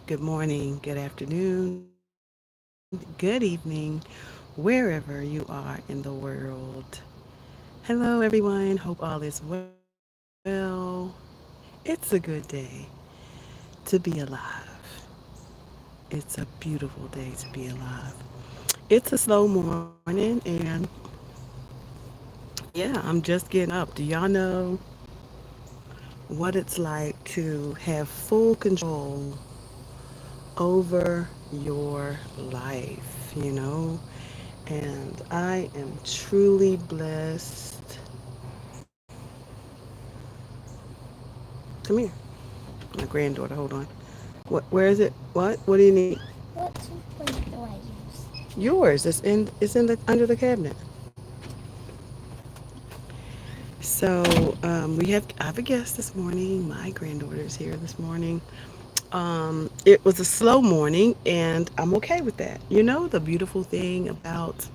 good morning, good afternoon, good evening, wherever you are in the world. Hello, everyone. Hope all is well. It's a good day to be alive. It's a beautiful day to be alive. It's a slow morning, and yeah, I'm just getting up. Do y'all know what it's like to have full control over your life, And I am truly blessed. Come here, my granddaughter. Hold on. Where is it? What do you need? What toothbrush do I use? Yours. It's in the under the cabinet. So I have a guest this morning. My granddaughter is here this morning. It was a slow morning, and I'm okay with that. You know, the beautiful thing about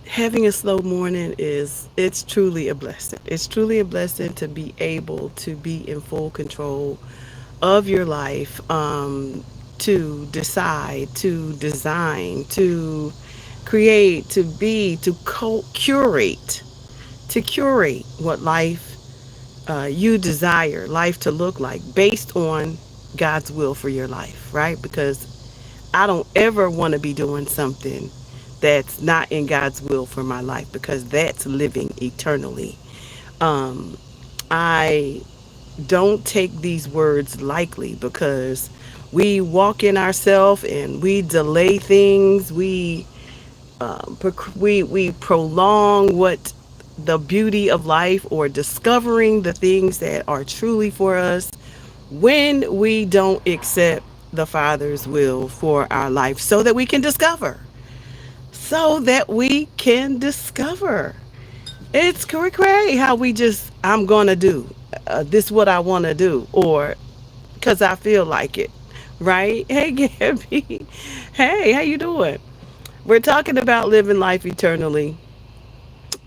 having a slow morning is it's truly a blessing. It's truly a blessing to be able to be in full control of your life, to decide, to design, to create, to curate what life you desire life to look like based on God's will for your life, right? Because I don't ever want to be doing something that's not in God's will for my life because that's living eternally. Um, I don't take these words lightly because we walk in ourselves and we delay things. We prolong what the beauty of life or discovering the things that are truly for us when we don't accept the Father's will for our life so that we can discover. It's cray how we just, I'm going to do this, what I want to do, or because I feel like it, right? Hey, Gabby. Hey, how you doing? We're talking about living life eternally.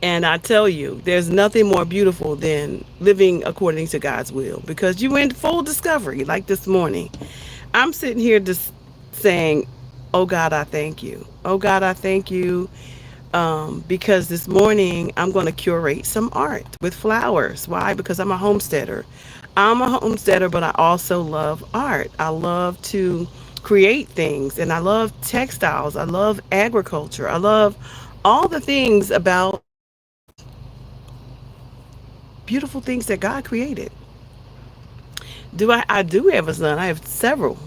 And I tell you, there's nothing more beautiful than living according to God's will because you in full discovery. Like this morning, I'm sitting here just saying, "Oh God, I thank you. Oh God, I thank you." Because this morning I'm going to curate some art with flowers. Why? Because I'm a homesteader. I'm a homesteader, but I also love art. I love to create things, and I love textiles. I love agriculture. I love all the things about beautiful things that God created. I do have a son. I have several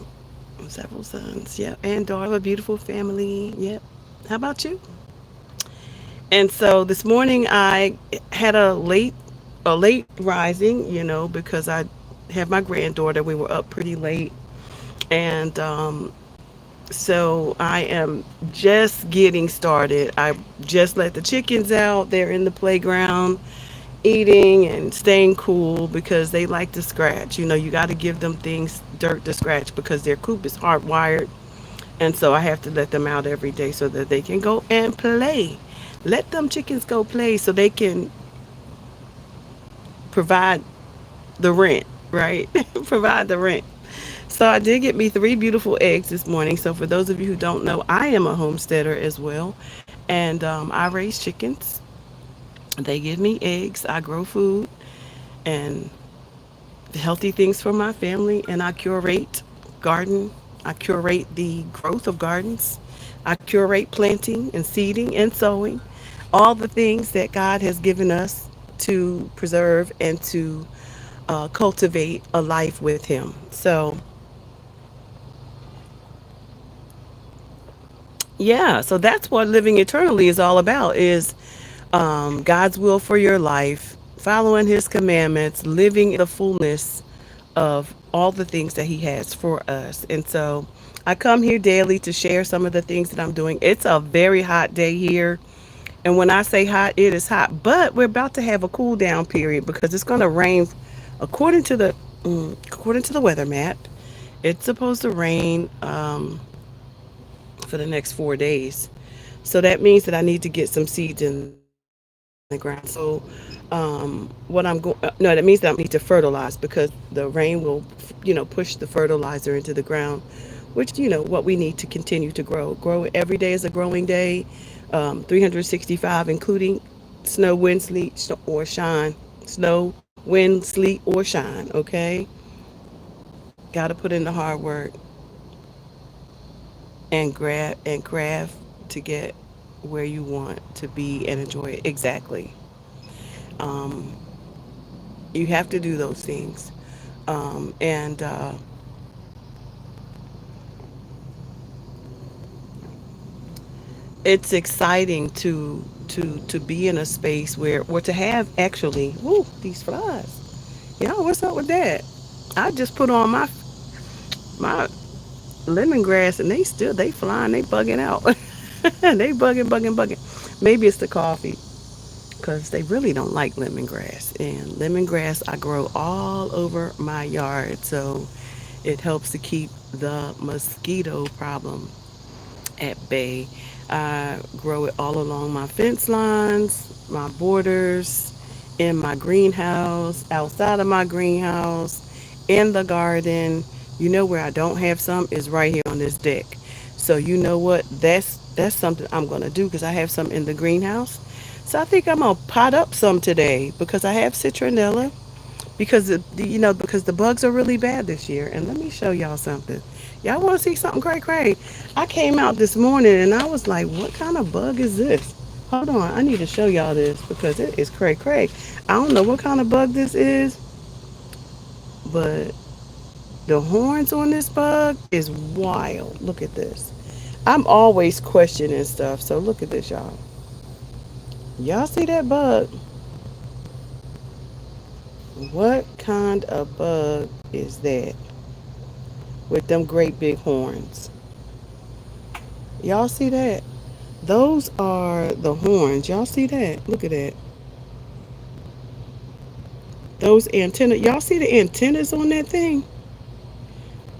sons. Yep, and daughter. A beautiful family. Yep. How about you? And so this morning I had a late rising, because I have my granddaughter. We were up pretty late, and so I am just getting started. I just let the chickens out. They're in the playground eating and staying cool because they like to scratch. You got to give them things, dirt to scratch because their coop is hardwired. And so I have to let them out every day so that they can go and play. Let them chickens go play so they can provide the rent, right? Provide the rent. So I did get me three beautiful eggs this morning. So for those of you who don't know, I am a homesteader as well. And I raise chickens. They give me eggs. I grow food and healthy things for my family. And I curate garden. I curate the growth of gardens. I curate planting and seeding and sowing. All the things that God has given us to preserve and to cultivate a life with Him. So, yeah, so that's what living eternally is all about is God's will for your life, following His commandments, living in the fullness of all the things that He has for us. And so I come here daily to share some of the things that I'm doing. It's a very hot day here. And when I say hot, it is hot. But we're about to have a cool down period because it's going to rain according to the weather map. It's supposed to rain for the next 4 days. So that means that I need to get some seeds in the ground. the ground. So, what I'm going, no, that means that I need to fertilize because the rain will, push the fertilizer into the ground, which, what we need to continue to grow. Grow every day is a growing day, 365, including snow, wind, sleet, or shine. Snow, wind, sleet, or shine, okay? Got to put in the hard work and grab and craft to get where you want to be and enjoy it. Exactly. Um, you have to do those things. And It's exciting to be in a space where, or to have actually, whoo, these flies. Yo, what's up with that? I just put on my lemongrass and they flying, they bugging out. They bugging. Maybe it's the coffee because they really don't like lemongrass. And lemongrass I grow all over my yard, so it helps to keep the mosquito problem at bay. I grow it all along my fence lines, my borders, in my greenhouse, outside of my greenhouse, in the garden. You know where I don't have some is right here on this deck. So you know what? That's something I'm gonna do because I have some in the greenhouse. So I think I'm gonna pot up some today because I have citronella because because the bugs are really bad this year. And let me show y'all something. Y'all want to see something cray cray? I came out this morning and I was like, what kind of bug is this? Hold on, I need to show y'all this because it is cray cray. I don't know what kind of bug this is, but the horns on this bug is wild. Look at this. I'm always questioning stuff, so look at this, y'all. Y'all see that bug? What kind of bug is that with them great big horns? Y'all see that? Those are the horns. Y'all see that? Look at that. Those antennas. Y'all see the antennas on that thing?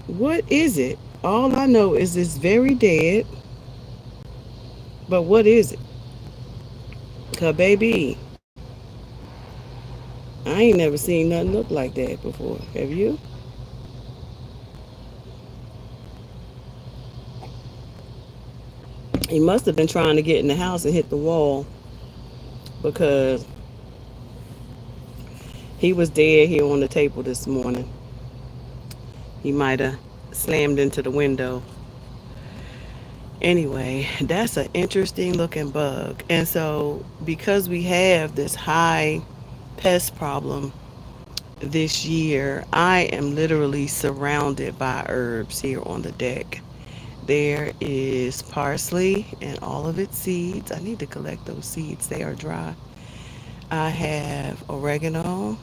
What is it? All I know is it's very dead. But what is it? Cause baby, I ain't never seen nothing look like that before. Have you? He must have been trying to get in the house and hit the wall because he was dead here on the table this morning. He might have slammed into the window. Anyway, that's an interesting looking bug. And so, because we have this high pest problem this year, I am literally surrounded by herbs here on the deck. There is parsley and all of its seeds. I need to collect those seeds, they are dry. I have oregano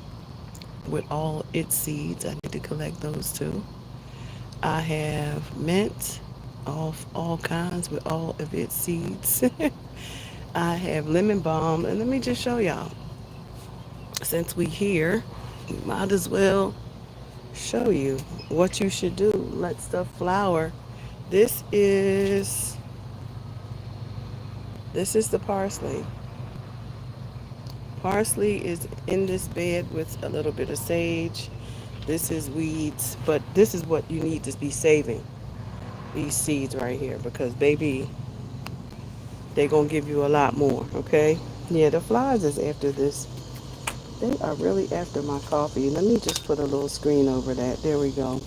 with all its seeds. I need to collect those too. I have mint of all kinds with all of its seeds. I have lemon balm, and let me just show y'all. Since we here, we might as well show you what you should do. Let stuff flower. This is this is the parsley. Parsley is in this bed with a little bit of sage. This is weeds, but this is what you need to be saving. These seeds right here because baby, they gonna give you a lot more, okay? Yeah, the flies is after this. They are really after my coffee. Let me just put a little screen over that. There we go.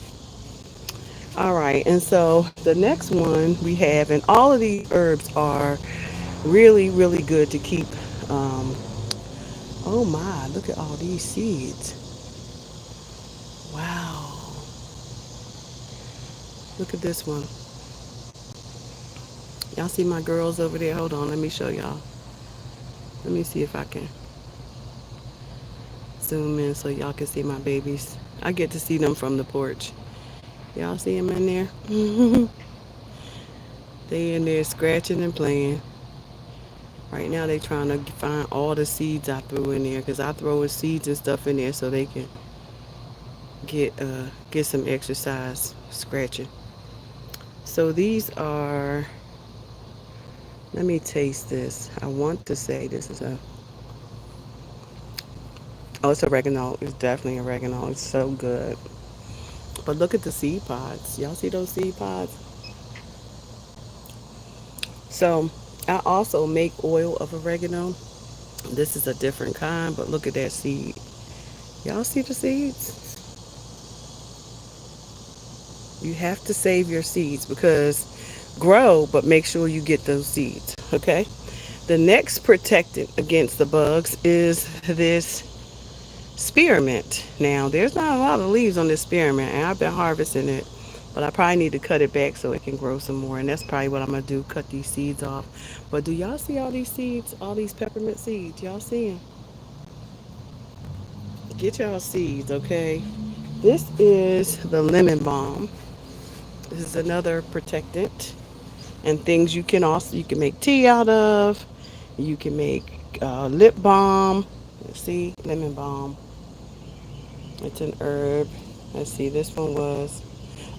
All right, and so the next one we have, and all of these herbs are really, really good to keep. Um, oh my, look at all these seeds. Wow. Look at this one. Y'all see my girls over there? Hold on, let me show y'all. Let me see if I can zoom in so y'all can see my babies. I get to see them from the porch. Y'all see them in there? They in there scratching and playing. Right now they trying to find all the seeds I threw in there because I throw seeds and stuff in there so they can get some exercise scratching. So these are, let me taste this. I want to say this is a Oh, it's oregano. It's definitely oregano. It's so good. But look at the seed pods. Y'all see those seed pods? So I also make oil of oregano. This is a different kind, but look at that seed. Y'all see the seeds? You have to save your seeds because grow, but make sure you get those seeds. Okay. The next protectant against the bugs is this spearmint. Now, there's not a lot of leaves on this spearmint, and I've been harvesting it, but I probably need to cut it back so it can grow some more. And that's probably what I'm gonna do: cut these seeds off. But do y'all see all these seeds? All these peppermint seeds? Y'all see them? Get y'all seeds, okay? This is the lemon balm. This is another protectant, and things you can make tea out of. You can make lip balm. Let's see, lemon balm. It's an herb. Let's see, this one was,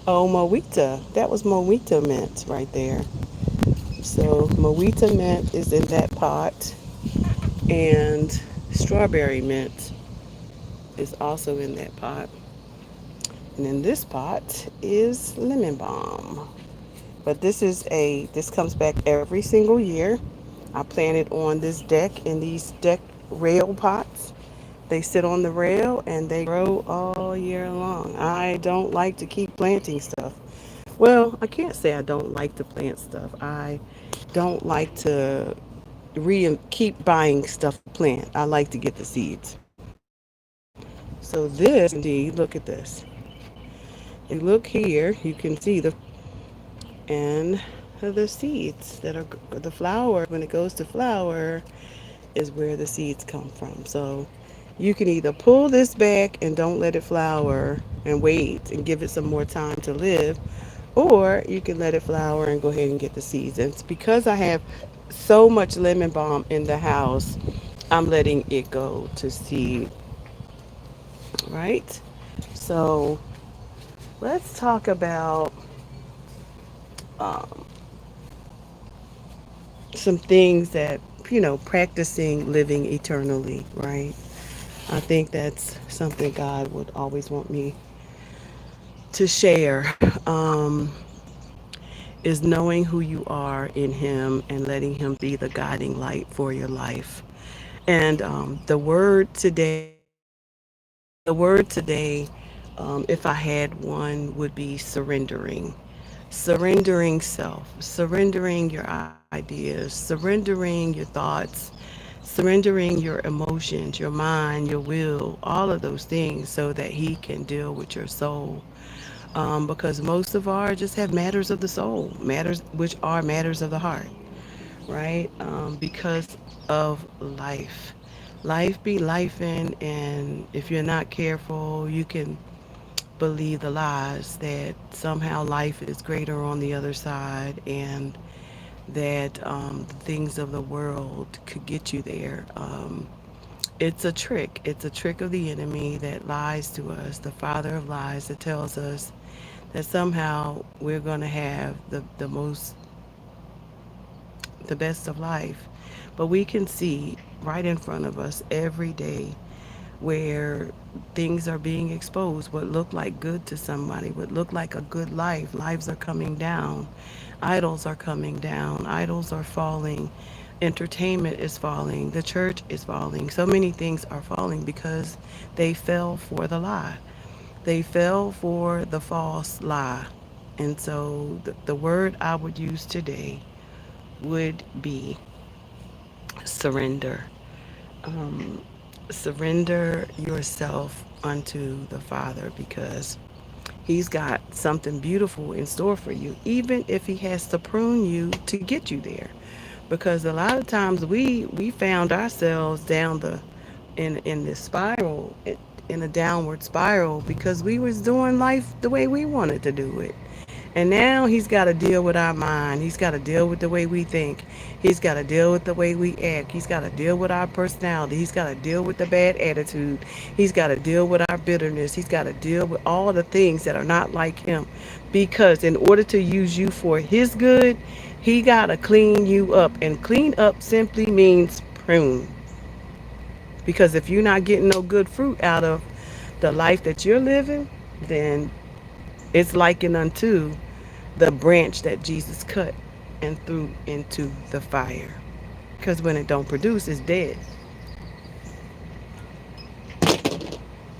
oh, Moita. That was Moita mint right there. So Moita mint is in that pot, and strawberry mint is also in that pot. And in this pot is lemon balm. But this comes back every single year. I plant it on this deck in these deck rail pots. They sit on the rail and they grow all year long. I don't like to keep planting stuff. Well, I can't say I don't like to plant stuff. I don't like to keep buying stuff to plant. I like to get the seeds. So this indeed, look at this. And look here, you can see and the seeds that are the flower. When it goes to flower, is where the seeds come from. So you can either pull this back and don't let it flower and wait and give it some more time to live, or you can let it flower and go ahead and get the seeds. And it's because I have so much lemon balm in the house, I'm letting it go to seed, right? So let's talk about um, some things that, practicing living eternally, right? I think that's something God would always want me to share, is knowing who you are in Him and letting Him be the guiding light for your life. And the word today, if I had one, would be surrendering. Surrendering self, surrendering your ideas, surrendering your thoughts, surrendering your emotions, your mind, your will, all of those things so that He can deal with your soul. Because most of our just have matters of the soul, matters which are matters of the heart, right? Because of life. Life be lifing, and if you're not careful, you can believe the lies that somehow life is greater on the other side, and that the things of the world could get you there. It's a trick. It's a trick of the enemy that lies to us, the father of lies that tells us that somehow we're going to have the best of life. But we can see right in front of us every day where things are being exposed. What looked like good to somebody, what looked like a good life, lives are coming down. Idols are coming down. Idols are falling. Entertainment is falling. The church is falling. So many things are falling because they fell for the lie. They fell for the false lie. And so the word I would use today would be surrender. Um, Surrender yourself unto the Father, because He's got something beautiful in store for you, even if He has to prune you to get you there. Because a lot of times we found ourselves down in this spiral, in a downward spiral, because we was doing life the way we wanted to do it. And now He's got to deal with our mind. He's got to deal with the way we think. He's got to deal with the way we act. He's got to deal with our personality. He's got to deal with the bad attitude. He's got to deal with our bitterness. He's got to deal with all the things that are not like Him. Because in order to use you for His good, He got to clean you up. And clean up simply means prune. Because if you're not getting no good fruit out of the life that you're living, then it's likened unto the branch that Jesus cut and threw into the fire. Because when it don't produce, it's dead.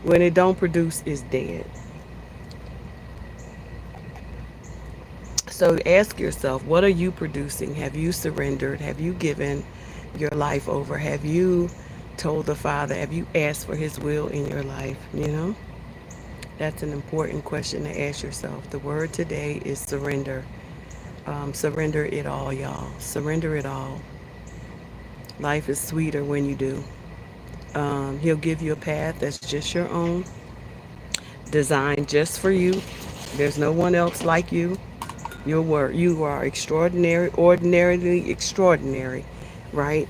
When it don't produce, it's dead. So ask yourself, what are you producing? Have you surrendered? Have you given your life over? Have you told the Father? Have you asked for His will in your life? That's an important question to ask yourself. The word today is surrender. Surrender it all, y'all. Surrender it all. Life is sweeter when you do. He'll give you a path that's just your own, designed just for you. There's no one else like you. You are extraordinary, ordinarily extraordinary, right?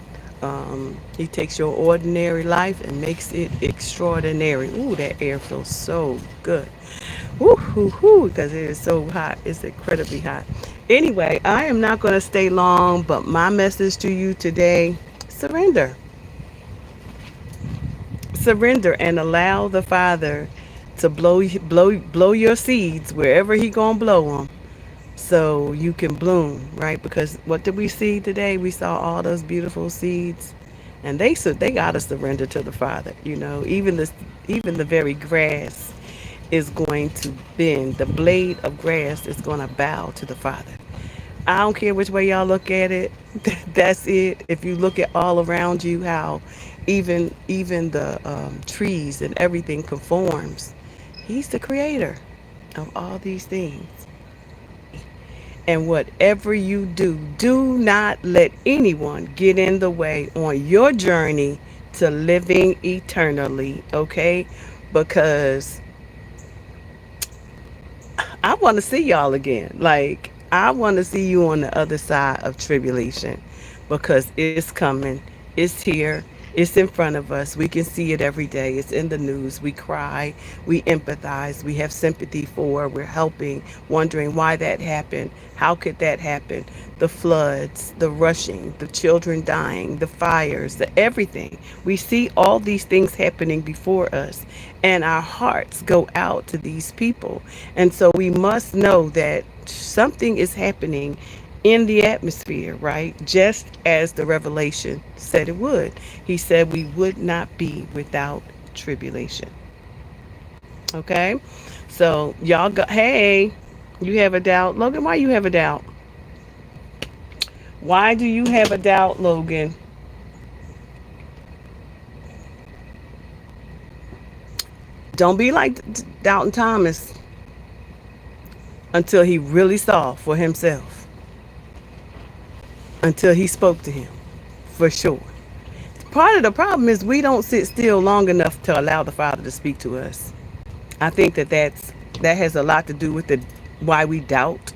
He takes your ordinary life and makes it extraordinary. Ooh, that air feels so good. Woo, hoo, hoo, because it is so hot. It's incredibly hot. Anyway, I am not going to stay long, but my message to you today, surrender. Surrender and allow the Father to blow your seeds wherever He gonna blow them, so you can bloom, right? Because what did we see today? We saw all those beautiful seeds, and they gotta surrender to the Father. Even the very grass is going to bend. The blade of grass is going to bow to the Father. I don't care which way y'all look at it. That's it. If you look at all around you, how even the trees and everything conforms. He's the creator of all these things. And whatever you do, do not let anyone get in the way on your journey to living eternally, okay? Because I want to see y'all again. Like, I want to see you on the other side of tribulation, because it's coming. It's here. It's in front of us. We can see it every day. It's in the news. We cry. We empathize. We have sympathy for. We're helping, wondering why that happened. How could that happen? The floods, the rushing, the children dying, the fires, the everything. We see all these things happening before us, and our hearts go out to these people. And so we must know that something is happening in the atmosphere, right? Just as the revelation said it would. He said we would not be without tribulation. Okay? So y'all go, hey, you have a doubt. Logan, why you have a doubt? Why do you have a doubt, Logan? Don't be like Doubting Thomas until he really saw for himself, until he spoke to him for sure. Part of the problem is we don't sit still long enough to allow the Father to speak to us. I think that has a lot to do with the why we doubt.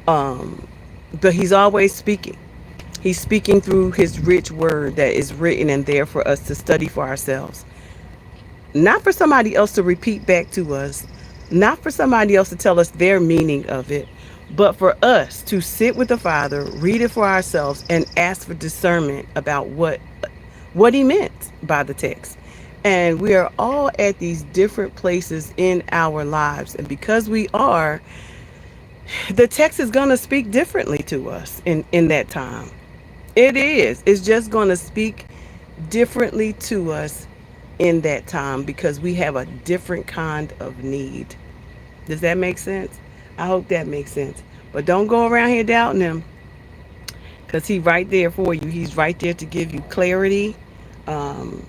But He's always speaking. He's speaking through His rich word that is written and there for us to study for ourselves. Not for somebody else to repeat back to us, not for somebody else to tell us their meaning of it, but for us to sit with the Father, read it for ourselves, and ask for discernment about what He meant by the text. And we are all at these different places in our lives, and because we are, the text is going to speak differently to us in that time. It is. It's just going to speak differently to us in that time, because we have a different kind of need. Does that make sense? I hope that makes sense. But don't go around here doubting Him, because He's right there for you. He's right there to give you clarity, um,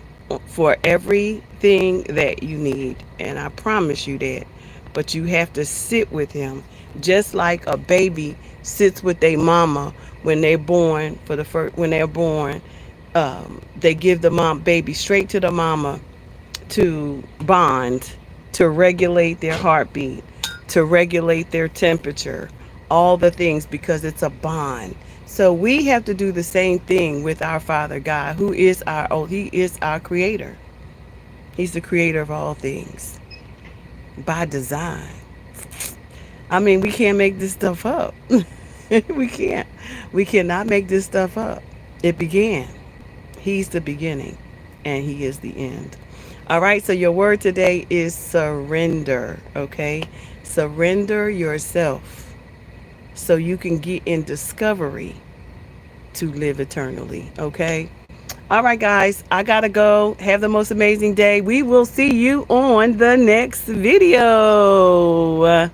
for everything that you need. And I promise you that. But you have to sit with Him, just like a baby sits with their mama when they're born. When they're born, they give the baby straight to the mama to bond, to regulate their heartbeat, to regulate their temperature, all the things, because it's a bond. So we have to do the same thing with our Father God, who is He is our creator. He's the creator of all things by design. I mean, we can't make this stuff up. We can't. We cannot make this stuff up. It began. He's the beginning and He is the end. All right, so your word today is surrender, okay? Surrender yourself so you can get in discovery to live eternally, okay? All right, guys, I gotta go. Have the most amazing day. We will see you on the next video.